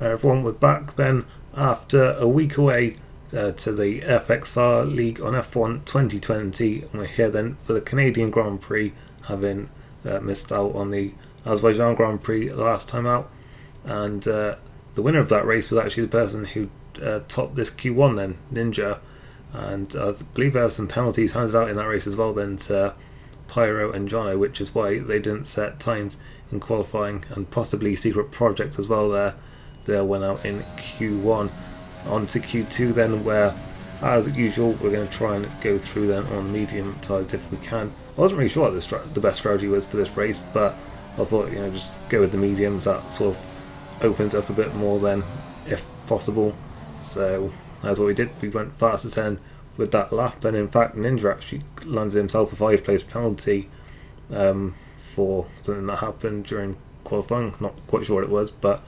Everyone, we're back then after a week away to the FXR League on F1 2020, and we're here then for the Canadian Grand Prix, having missed out on the Azerbaijan Grand Prix last time out. And the winner of that race was actually the person who topped this Q1 then, Ninja, and I believe there were some penalties handed out in that race as well then to Pyro and Jono, which is why they didn't set times in qualifying, and possibly Secret Project as well there. They went out in Q1. On to Q2 then, where as usual we're going to try and go through then on medium tyres if we can. I wasn't really sure what the best strategy was for this race, but I thought, just go with the mediums. That sort of opens up a bit more then if possible. So that's what we did. We went fastest then with that lap, and in fact Ninja actually landed himself a 5-place penalty for something that happened during qualifying. Not quite sure what it was, but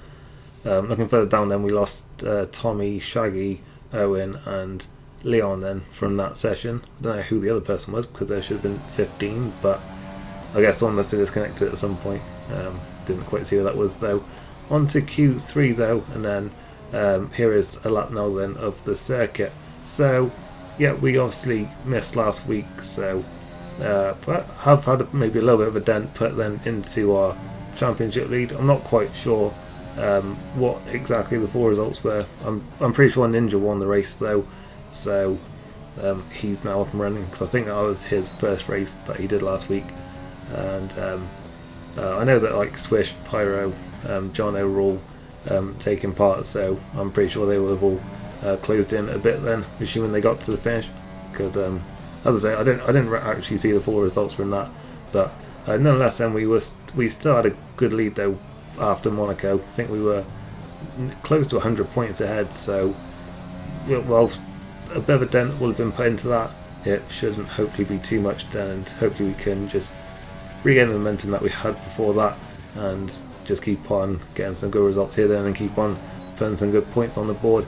looking further down then, we lost Tommy, Shaggy, Owen and Leon then from that session. I don't know who the other person was, because there should have been 15, but I guess someone must have disconnected at some point. Didn't quite see who that was though. On to Q3 though, and then here is a lap now then of the circuit. So yeah, we obviously missed last week, so but have had maybe a little bit of a dent put then into our championship lead. I'm not quite sure what exactly the full results were. I'm pretty sure Ninja won the race though, so he's now up and running, because I think that was his first race that he did last week. And I know that like Swish, Pyro, Jono were all taking part, so I'm pretty sure they would have all closed in a bit then, assuming they got to the finish, because as I say, I didn't actually see the full results from that, but nonetheless then we still had a good lead though after Monaco. I think we were close to 100 points ahead, so well, a bit of a dent will have been put into that. It shouldn't hopefully be too much then, and hopefully we can just regain the momentum that we had before that and just keep on getting some good results here then, and keep on putting some good points on the board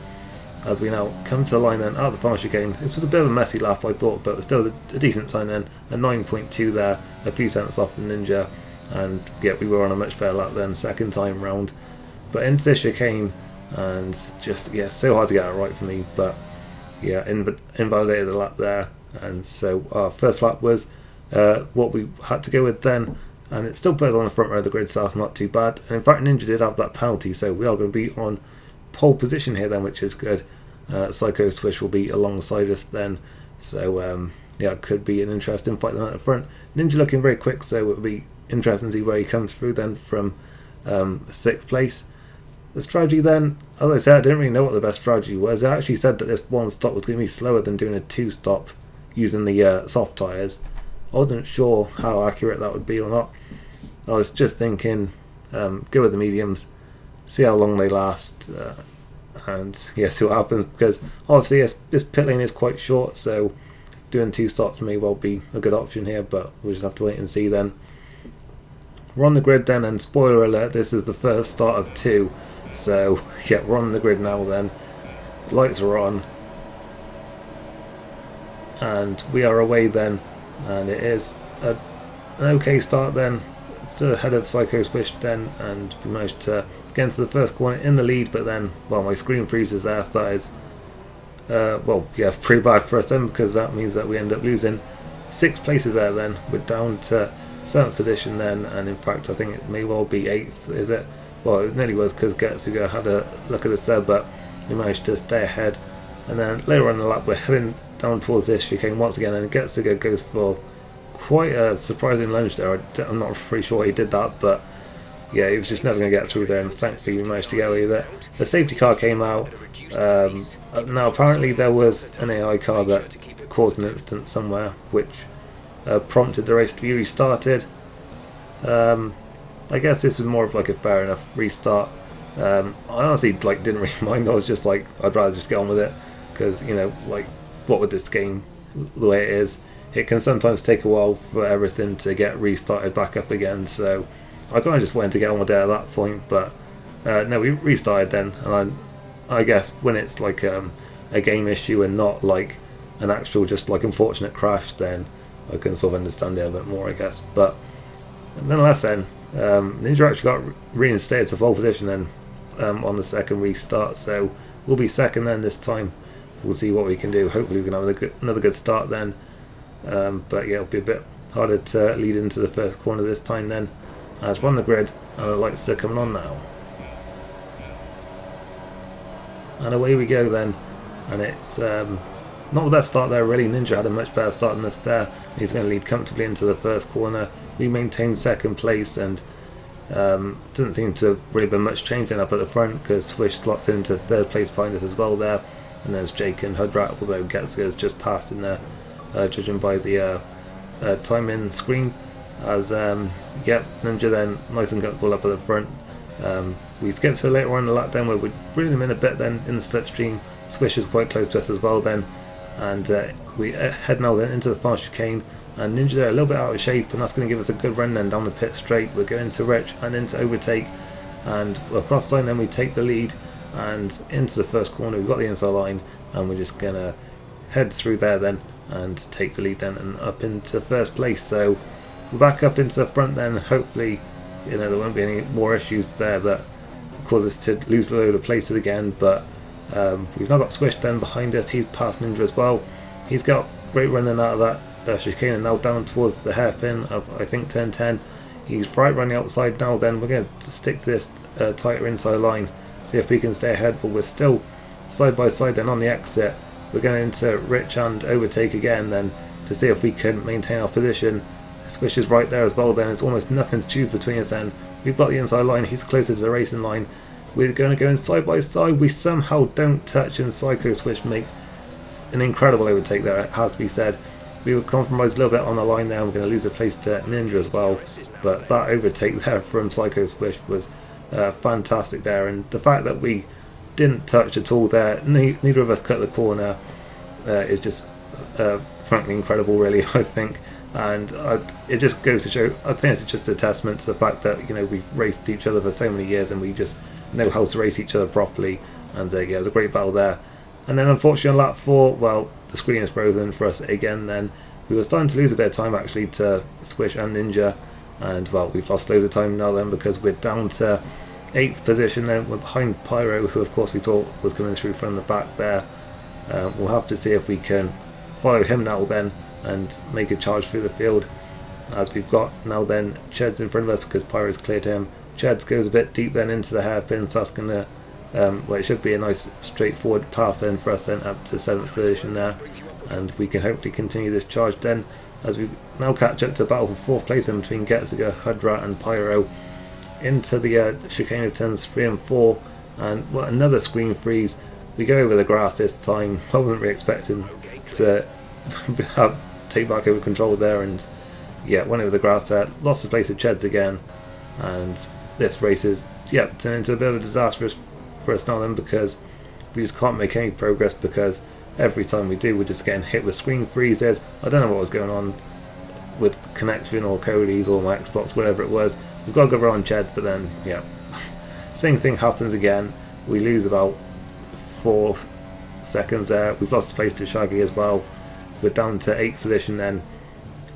as we now come to the line then at the final chicane. This was a bit of a messy lap, I thought, but it was still a decent sign then. A 9.2 there, a few tenths off the Ninja, and yeah, we were on a much better lap then second time round. But into this chicane, and just so hard to get it right for me, but yeah, invalidated the lap there. And so our first lap was what we had to go with then, and it still put us on the front row of the grid, so that's not too bad. And in fact Ninja did have that penalty, so we are going to be on pole position here then, which is good. Psycho Swish will be alongside us then, so yeah, it could be an interesting fight then at the front. Ninja looking very quick, so it will be interesting to see where he comes through then from 6th place. The strategy then, as I said, I didn't really know what the best strategy was. I actually said that this one stop was going to be slower than doing a 2-stop using the soft tyres. I wasn't sure how accurate that would be or not. I was just thinking, go with the mediums, see how long they last, and yeah, see what happens, because obviously this pit lane is quite short, so doing 2 stops may well be a good option here, but we'll just have to wait and see then. We're on the grid then, and spoiler alert, this is the first start of 2, so yeah, we're on the grid now then. Lights are on, and we are away then, and it is an okay start then. Still ahead of Psycho Swish then, and we managed to get into the first corner in the lead, but then, well, my screen freezes there, so that is well, yeah, pretty bad for us then, because that means that we end up losing 6 places there then. We're down to 7th position then, and in fact I think it may well be 8th, is it? Well, it nearly was, because Getsuga had a look at us there, but we managed to stay ahead. And then later on in the lap we're heading down towards this chicane once again, and Getsuga goes for quite a surprising lunge there. I'm not pretty sure he did that, but yeah, he was just never going to get through there, and thankfully we managed to get away with it. The safety car came out. Now apparently there was an AI car that caused an incident somewhere, which prompted the race to be restarted. I guess this was more of like a fair enough restart. I honestly didn't really mind. I was just like, I'd rather just get on with it, because like, what with this game the way it is, it can sometimes take a while for everything to get restarted back up again, so I kind of just wanted to get on with it at that point. But no, we restarted then, and I guess when it's like a game issue and not like an actual just like unfortunate crash, then I can sort of understand it a bit more, I guess. But nonetheless then, Ninja actually got reinstated to pole position then on the second restart, so we'll be second then this time. We'll see what we can do. Hopefully we can have another good start then, but yeah, it'll be a bit harder to lead into the first corner this time then, as we're on the grid and the lights are coming on now. And away we go then, and it's not the best start there really. Ninja had a much better start than us there. He's going to lead comfortably into the first corner. We maintain second place, and doesn't seem to really been much change then up at the front, because Swish slots into third place behind us as well there, and there's Jake and Hudrat, although Getsuga's just passed in there, judging by the time in screen. As yep, Ninja then nice and comfortable up at the front. We skip to later on in the lap then, where we're bringing him in a bit then in the slipstream. Swish is quite close to us as well then, and we head now then into the fast chicane, and Ninja there a little bit out of shape, and that's going to give us a good run then down the pit straight. We're going to Rich and into Overtake, and across the line then we take the lead and into the first corner. We've got the inside line, and we're just going to head through there then and take the lead then and up into first place. So we're back up into the front then. Hopefully, you know, there won't be any more issues there that cause us to lose a load of places again, but we've now got Swish then behind us. He's past Ninja as well. He's got great running out of that chicane, and now down towards the hairpin of, I think, turn 10. He's right running outside now then. We're going to stick to this tighter inside line, see if we can stay ahead, but we're still side by side then on the exit. We're going into Rich and Overtake again then to see if we can maintain our position. Swish is right there as well then. It's almost nothing to choose between us then. We've got the inside line. He's closer to the racing line. We're going to go in side by side. We somehow don't touch, and Psycho Swish makes an incredible overtake there, it has to be said. We were compromised a little bit on the line there. We're going to lose a place to Ninja as well, but that overtake there from Psycho Swish was fantastic there, and the fact that we didn't touch at all there, neither of us cut the corner, is just frankly incredible really, I think. And it just goes to show, I think it's just a testament to the fact that, you know, we've raced each other for so many years and we just know how to race each other properly. And yeah, it was a great battle there. And then unfortunately on lap 4, well, the screen is frozen for us again then. We were starting to lose a bit of time actually to Swish and Ninja, and well, we've lost loads of time now then, because we're down to 8th position then. We're behind Pyro, who of course we thought was coming through from the back there. We'll have to see if we can follow him now then and make a charge through the field, as we've got now then Cheds in front of us because Pyro's cleared him. Cheds goes a bit deep then into the hairpin, so that's going to well, it should be a nice straightforward pass then for us then up to 7th position there, and we can hopefully continue this charge then as we now catch up to battle for 4th place in between Getsuga, Hudrat and Pyro into the chicane of turns 3 and 4, and well, another screen freeze. We go over the grass this time. I wasn't really expecting to take back over control there, and yeah, went over the grass there, lost the place of Cheds again, and this race is turned into a bit of a disaster for us now then, because we just can't make any progress, because every time we do we're just getting hit with screen freezes. I don't know what was going on with connection or Cody's or my Xbox, whatever it was. We've got to go around Ched, but then yeah, same thing happens again. We lose about 4 seconds there. We've lost place to Shaggy as well. We're down to 8th position then,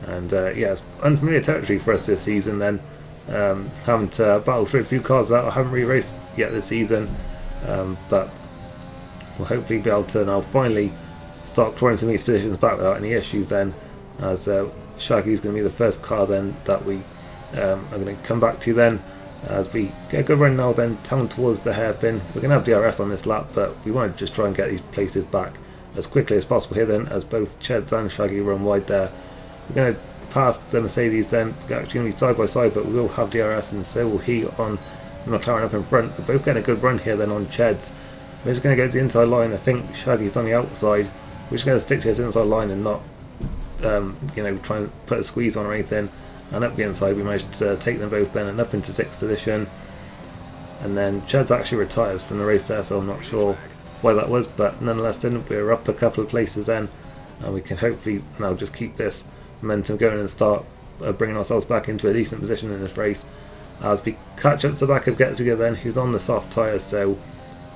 and yeah, it's unfamiliar territory for us this season then, having to battle through a few cars that I haven't really raced yet this season, but we'll hopefully be able to now finally start clawing some of these positions back without any issues then, as Shaggy's going to be the first car then that we are going to come back to then, as we get a good run now then down towards the hairpin. We're going to have DRS on this lap, but we want to just try and get these places back as quickly as possible here then, as both Cheds and Shaggy run wide there. We're going to pass the Mercedes then. We're actually going to be side by side, but we will have DRS, and so will he on the McLaren up in front. We're both getting a good run here then on Cheds. We're just going to go to the inside line. I think Shaggy's on the outside. We're just going to stick to his inside line and not you know, try and put a squeeze on or anything. And up the inside we managed to take them both then and up into 6th position. And then Cheds actually retires from the race there, so I'm not sure why that was, but nonetheless then we're up a couple of places then, and we can hopefully now just keep this momentum going and start bringing ourselves back into a decent position in this race, as we catch up to the back of Getsuga then, who's on the soft tyres, so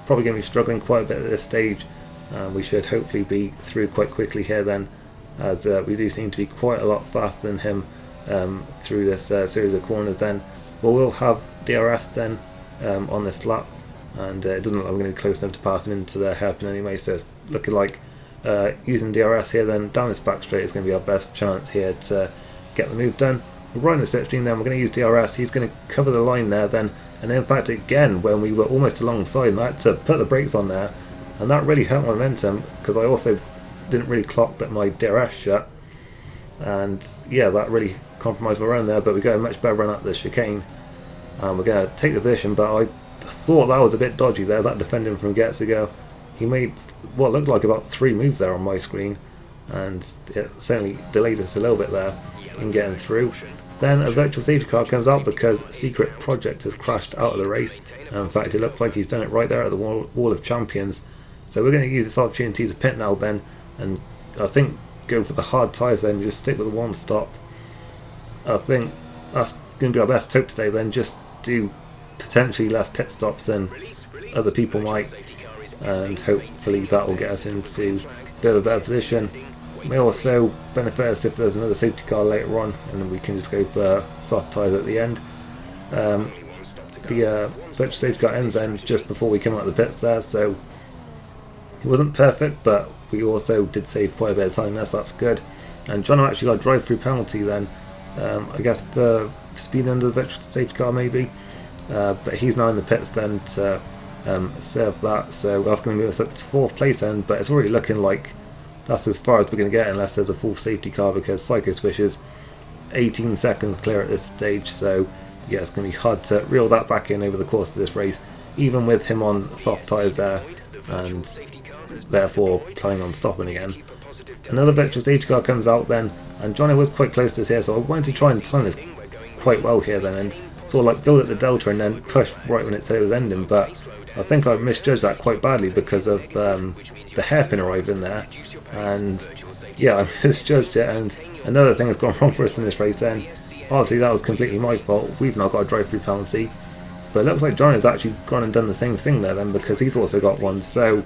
probably going to be struggling quite a bit at this stage. We should hopefully be through quite quickly here then, as we do seem to be quite a lot faster than him through this series of corners then. But we'll have DRS then on this lap, and it doesn't look like I'm going to be close enough to pass him into the hairpin anyway, so it's looking like using DRS here then down this back straight is going to be our best chance here to get the move done. We're right in the slipstream then, we're going to use DRS, he's going to cover the line there then, and in fact again when we were almost alongside and I had to put the brakes on there, and that really hurt my momentum because I also didn't really clock that my DRS shut, and yeah, that really compromised my run there, but we got a much better run up the chicane, and we're going to take the position, but I thought that was a bit dodgy there, that defending from Getzigo. He made what looked like about 3 moves there on my screen, and it certainly delayed us a little bit there in getting through. Then a virtual safety car comes out because Secret Project has crashed out of the race. In fact, it looks like he's done it right there at the Wall of Champions. So we're going to use this opportunity to pit now then, and I think go for the hard tyres then, just stick with the one stop. I think that's going to be our best hope today then, just do potentially less pit stops than other people might, and hopefully that will get us into a bit of a better position. It may also benefit us if there's another safety car later on, and then we can just go for soft tyres at the end. The virtual safety car ends then just before we come out of the pits there, so it wasn't perfect, but we also did save quite a bit of time there, so that's good. And Jono actually got a drive-through penalty then, I guess for speed under the virtual safety car maybe, but he's now in the pits then to serve that, so that's going to move us up to 4th place then, but it's already looking like that's as far as we're going to get unless there's a full safety car, because Psycho Swish is 18 seconds clear at this stage, so yeah, it's going to be hard to reel that back in over the course of this race, even with him on soft tyres there, and therefore planning on stopping again. Another virtual safety car comes out then, and Johnny was quite close to us here, so I wanted to try and time this quite well here then, and sort of like build at the delta and then push right when it said it was ending, but I think I misjudged that quite badly because of the hairpin arriving there, and yeah, I misjudged it, and another thing has gone wrong for us in this race then. Obviously that was completely my fault, we've now got a drive-through penalty, but it looks like John has actually gone and done the same thing there then, because he's also got one, so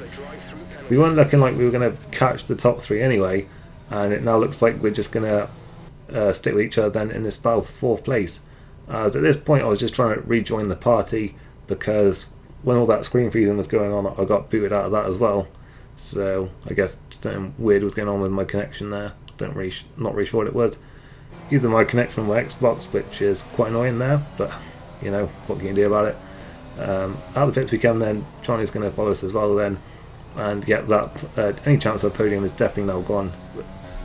we weren't looking like we were going to catch the top 3 anyway, and it now looks like we're just going to stick with each other then in this battle for 4th place. As at this point I was just trying to rejoin the party, because when all that screen freezing was going on I got booted out of that as well, so I guess something weird was going on with my connection there. Not really sure what it was, either my connection on my Xbox, which is quite annoying there, but you know, what can you do about it. Out of the pits we come then, Johnny's going to follow us as well then, and yeah, that any chance of a podium is definitely now gone,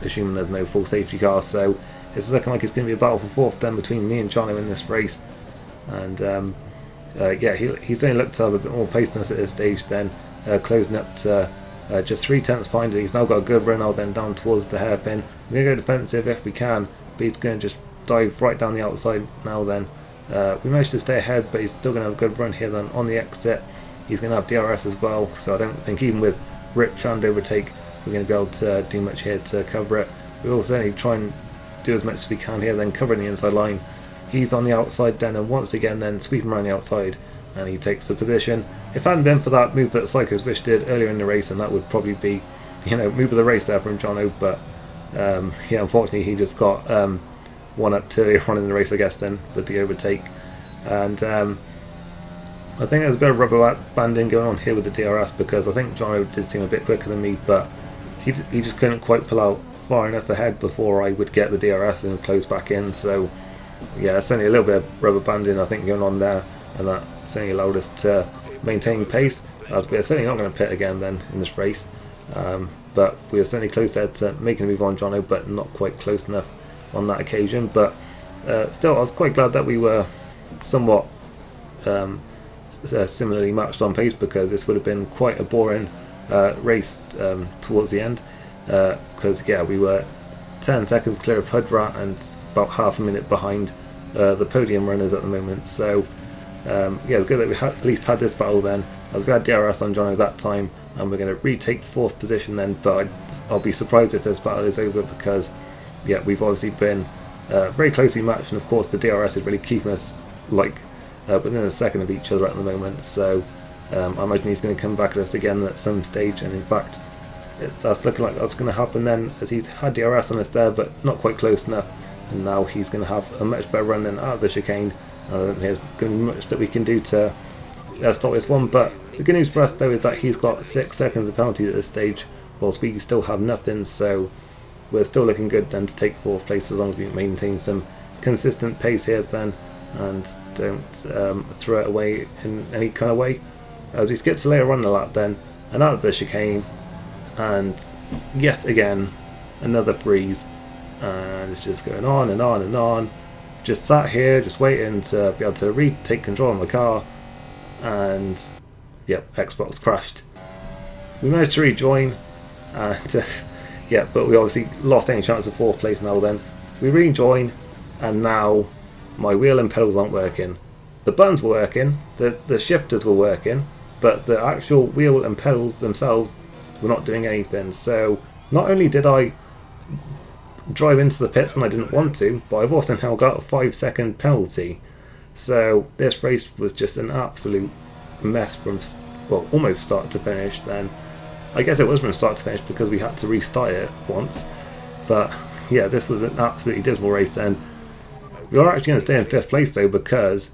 assuming there's no full safety car, so it's looking like it's going to be a battle for 4th then between me and Johnny in this race. And yeah, he's only looked to have a bit more pace than us at this stage then, closing up to just 3/10 behind it. He's now got a good run out then down towards the hairpin. We're going to go defensive if we can, but he's going to just dive right down the outside now then. We managed to stay ahead, but he's still going to have a good run here then on the exit. He's going to have DRS as well, so I don't think even with Rich and Overtake we're going to be able to do much here to cover it. We'll certainly try and do as much as we can here then, covering the inside line. He's on the outside then, and once again then sweeping around the outside, and he takes the position. If it hadn't been for that move that Psycho Swish did earlier in the race, and that would probably be, you know, move of the race there from Jono, but yeah, unfortunately he just got one up earlier on in the race I guess then with the overtake. And I think there's a bit of rubber banding going on here with the DRS, because I think Jono did seem a bit quicker than me, but he just couldn't quite pull out far enough ahead before I would get the DRS and close back in. So yeah, there's certainly a little bit of rubber banding I think going on there, and that certainly allowed us to maintain pace, as we're certainly not going to pit again then in this race, but we were certainly close there to making a move on Jono, but not quite close enough on that occasion. But still I was quite glad that we were somewhat similarly matched on pace, because this would have been quite a boring race towards the end, because yeah, we were 10 seconds clear of Hudrat and about half a minute behind the podium runners at the moment. So yeah, it's good that we at least had this battle then, as we had DRS on Jono that time, and we're going to retake 4th position then. But I'll be surprised if this battle is over, because yeah, we've obviously been very closely matched, and of course the DRS is really keeping us like within a second of each other at the moment. So I imagine he's going to come back at us again at some stage, and in fact that's looking like that's going to happen then, as he's had DRS on us there but not quite close enough, and now he's going to have a much better run than out of the chicane. I don't think there's going to be much that we can do to stop this one. But the good news for us though is that he's got 6 seconds of penalty at this stage, whilst we still have nothing. So we're still looking good then to take 4th place as long as we maintain some consistent pace here then, and don't throw it away in any kind of way. As we skip to later on in the lap then, and out of the chicane, and yet again another freeze, and it's just going on and on and on. Just sat here just waiting to be able to retake control of my car, and yep, Xbox crashed. We managed to rejoin, and yeah, but we obviously lost any chance of 4th place now then. We rejoin, and now my wheel and pedals aren't working. The buttons were working, the shifters were working, but the actual wheel and pedals themselves were not doing anything. So not only did I drive into the pits when I didn't want to, but I've also now got a 5-second penalty. So this race was just an absolute mess from, well, almost start to finish then. I guess it was from start to finish because we had to restart it once. But yeah, this was an absolutely dismal race then. We are actually going to stay in 5th place though, because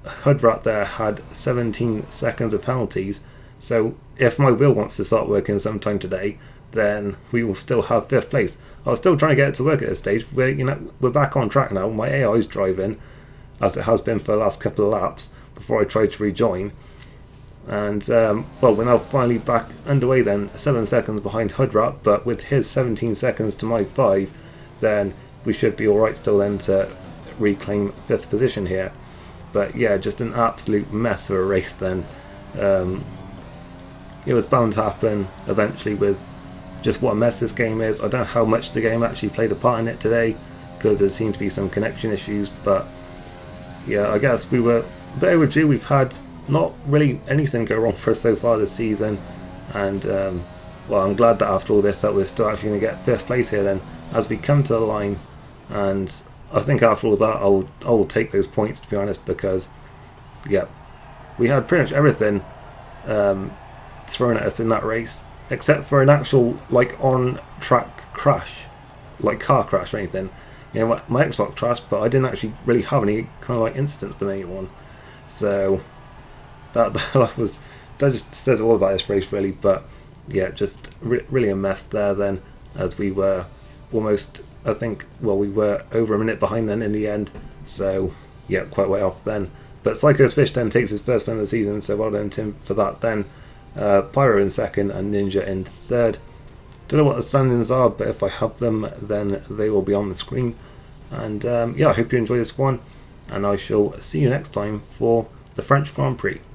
Hoodrat there had 17 seconds of penalties. So if my wheel wants to start working sometime today, then we will still have 5th place. I was still trying to get it to work at this stage. We're back on track now. My AI is driving, as it has been for the last couple of laps before I tried to rejoin. And well, we're now finally back underway then, 7 seconds behind Hoodrat, but with his 17 seconds to my 5, then we should be alright still then to reclaim 5th position here. But yeah, just an absolute mess of a race then. It was bound to happen eventually with just what a mess this game is. I don't know how much the game actually played a part in it today, because there seemed to be some connection issues, but yeah, I guess we were a bit overdue. We've had not really anything go wrong for us so far this season, and well, I'm glad that after all this that we're still actually going to get 5th place here then as we come to the line. And I think after all that I will take those points, to be honest, because yeah, we had pretty much everything thrown at us in that race, except for an actual like on track crash, like car crash or anything. You know, my Xbox crashed, but I didn't actually really have any kind of like incidents with anyone. So that just says all about this race really. But yeah, just really a mess there then, as we were almost, I think, well, we were over a minute behind then in the end. So yeah, quite way off then. But Psycho's Fish then takes his first win of the season, so well done to him for that then. Pyro in 2nd and Ninja in 3rd. Don't know what the standings are, but if I have them then they will be on the screen. And yeah, I hope you enjoy this one, and I shall see you next time for the French Grand Prix.